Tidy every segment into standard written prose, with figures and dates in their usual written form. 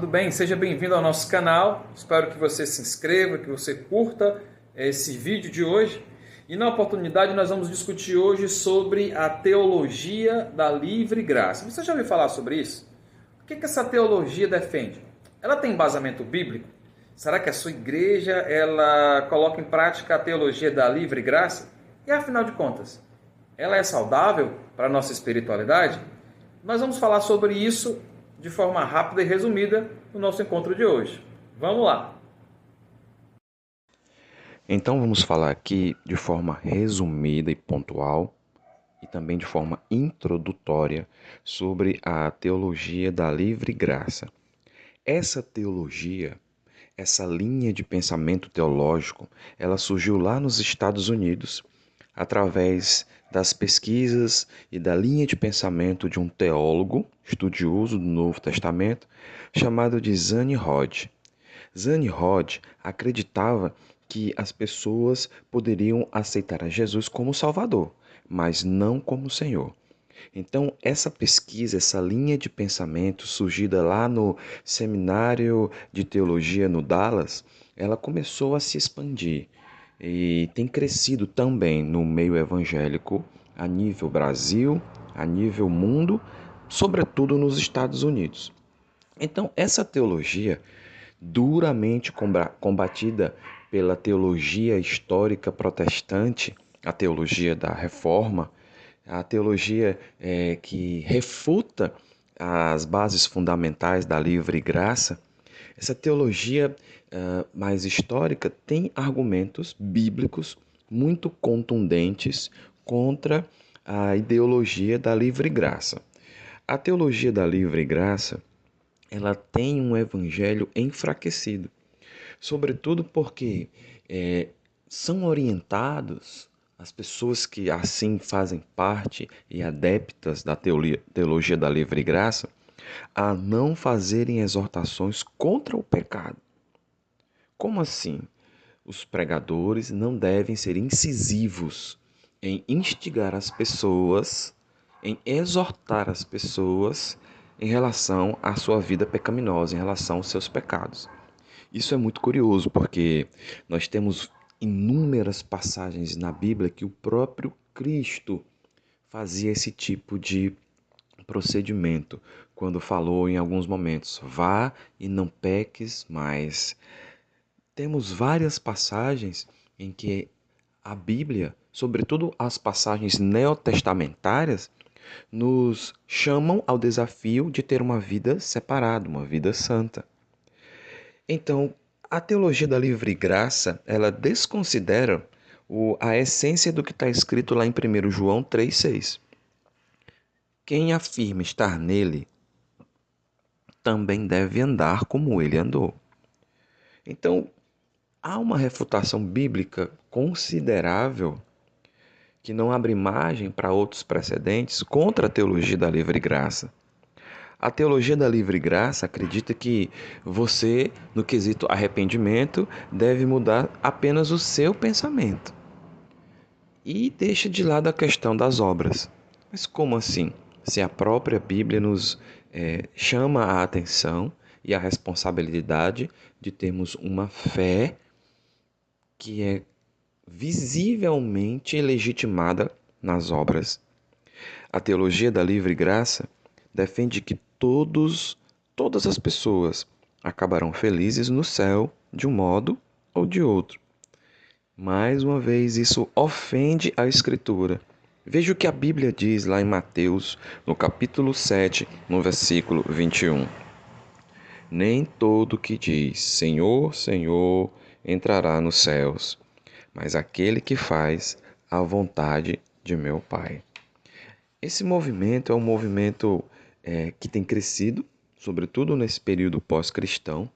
tudo bem? Seja bem-vindo ao nosso canal. Espero que você se inscreva, que você curta esse vídeo de hoje. E na oportunidade nós vamos discutir hoje sobre a teologia da livre graça. Você já ouviu falar sobre isso? O que essa teologia defende? Ela tem embasamento bíblico? Será que a sua igreja ela coloca em prática a teologia da livre graça? E afinal de contas, ela é saudável para a nossa espiritualidade? Nós vamos falar sobre isso de forma rápida e resumida no nosso encontro de hoje. Vamos lá! Então vamos falar aqui de forma resumida e pontual e também de forma introdutória sobre a teologia da livre graça. Essa teologia, essa linha de pensamento teológico, ela surgiu lá nos Estados Unidos através das pesquisas e da linha de pensamento de um teólogo estudioso do Novo Testamento chamado de Zane Hodge. Zane Hodge acreditava que as pessoas poderiam aceitar a Jesus como Salvador, mas não como Senhor. Então, essa pesquisa, essa linha de pensamento surgida lá no Seminário de Teologia no Dallas, ela começou a se expandir e tem crescido também no meio evangélico a nível Brasil, a nível mundo, sobretudo nos Estados Unidos. Então, essa teologia duramente combatida pela teologia histórica protestante, a teologia da Reforma, a teologia que refuta as bases fundamentais da livre graça. Essa teologia mais histórica tem argumentos bíblicos muito contundentes contra a ideologia da livre graça. A teologia da livre graça ela tem um evangelho enfraquecido, sobretudo porque são orientados as pessoas que assim fazem parte e adeptas da teologia da livre graça a não fazerem exortações contra o pecado. Como assim? Os pregadores não devem ser incisivos em instigar as pessoas, em exortar as pessoas em relação à sua vida pecaminosa, em relação aos seus pecados. Isso é muito curioso, porque nós temos inúmeras passagens na Bíblia que o próprio Cristo fazia esse tipo de procedimento, quando falou em alguns momentos: vá e não peques mais. Temos várias passagens em que a Bíblia, sobretudo as passagens neotestamentárias, nos chamam ao desafio de ter uma vida separada, uma vida santa. Então, a teologia da livre graça, ela desconsidera a essência do que está escrito lá em 1 João 3,6. Quem afirma estar nele, também deve andar como ele andou. Então, há uma refutação bíblica considerável que não abre margem para outros precedentes contra a teologia da livre graça. A teologia da livre graça acredita que você, no quesito arrependimento, deve mudar apenas o seu pensamento e deixa de lado a questão das obras. Mas como assim? Se a própria Bíblia nos chama a atenção e a responsabilidade de termos uma fé que é visivelmente legitimada nas obras. A teologia da livre graça defende que todas as pessoas acabarão felizes no céu de um modo ou de outro. Mais uma vez, isso ofende a Escritura. Veja o que a Bíblia diz lá em Mateus, no capítulo 7, no versículo 21. Nem todo que diz Senhor, Senhor entrará nos céus, mas aquele que faz a vontade de meu Pai. Esse movimento é um movimento que tem crescido, sobretudo nesse período pós-cristão.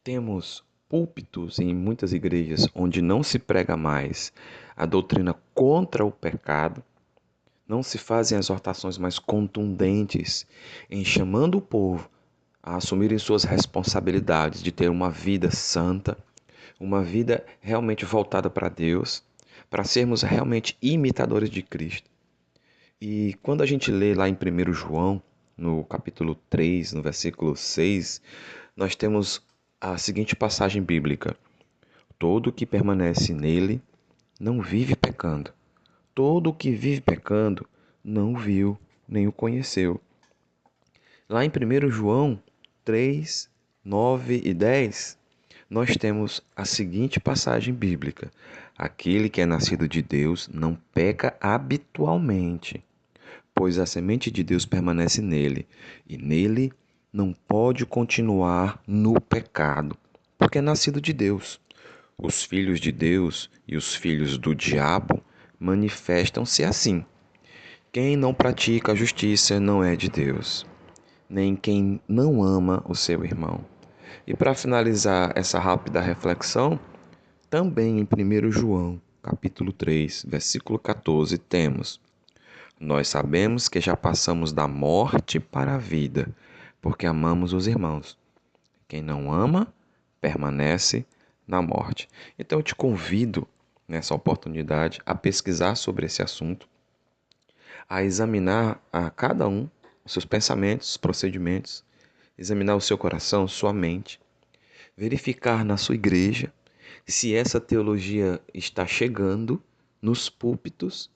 Temos púlpitos em muitas igrejas onde não se prega mais a doutrina contra o pecado, não se fazem exortações mais contundentes em chamando o povo a assumirem suas responsabilidades de ter uma vida santa, uma vida realmente voltada para Deus, para sermos realmente imitadores de Cristo. E quando a gente lê lá em 1 João, no capítulo 3, no versículo 6, nós temos a seguinte passagem bíblica: todo o que permanece nele não vive pecando. Todo o que vive pecando não o viu, nem o conheceu. Lá em 1 João 3, 9 e 10, nós temos a seguinte passagem bíblica: aquele que é nascido de Deus não peca habitualmente, pois a semente de Deus permanece nele, e nele não pode continuar no pecado, porque é nascido de Deus. Os filhos de Deus e os filhos do diabo manifestam-se assim: quem não pratica a justiça não é de Deus, nem quem não ama o seu irmão. E para finalizar essa rápida reflexão, também em 1 João, capítulo 3, versículo 14, temos: nós sabemos que já passamos da morte para a vida, porque amamos os irmãos. Quem não ama, permanece na morte. Então eu te convido, nessa oportunidade, a pesquisar sobre esse assunto, a examinar a cada um os seus pensamentos, procedimentos, examinar o seu coração, sua mente, verificar na sua igreja se essa teologia está chegando nos púlpitos.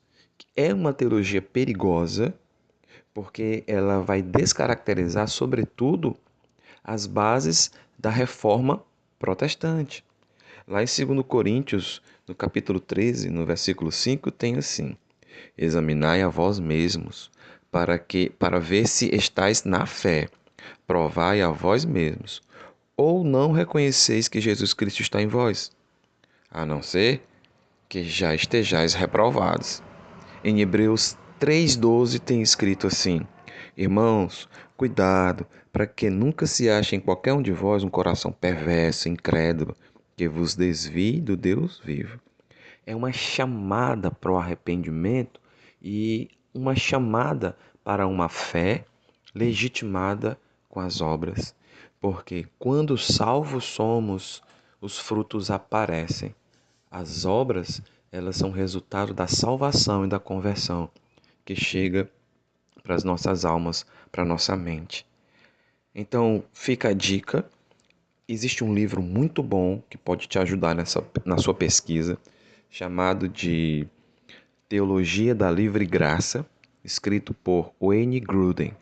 É uma teologia perigosa, porque ela vai descaracterizar, sobretudo, as bases da reforma protestante. Lá em 2 Coríntios, no capítulo 13, no versículo 5, tem assim: examinai a vós mesmos, para ver se estáis na fé. Provai a vós mesmos, ou não reconheceis que Jesus Cristo está em vós, a não ser que já estejais reprovados. Em Hebreus 3,12 tem escrito assim: irmãos, cuidado, para que nunca se ache em qualquer um de vós um coração perverso, incrédulo, que vos desvie do Deus vivo. É uma chamada para o arrependimento e uma chamada para uma fé legitimada com as obras. Porque quando salvos somos, os frutos aparecem. As obras, elas são resultado da salvação e da conversão que chega para as nossas almas, para a nossa mente. Então, fica a dica. Existe um livro muito bom que pode te ajudar na sua pesquisa, chamado de Teologia da Livre Graça, escrito por Wayne Grudem.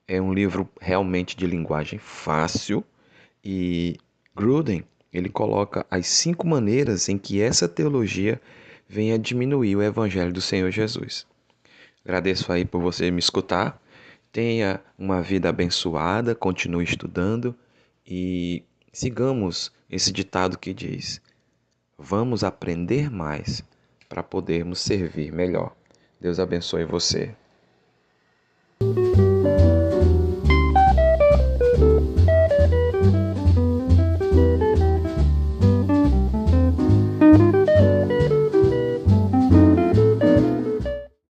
É um livro realmente de linguagem fácil e Grudem, ele coloca as 5 maneiras em que essa teologia vem a diminuir o evangelho do Senhor Jesus. Agradeço aí por você me escutar. Tenha uma vida abençoada, continue estudando e sigamos esse ditado que diz: vamos aprender mais para podermos servir melhor. Deus abençoe você.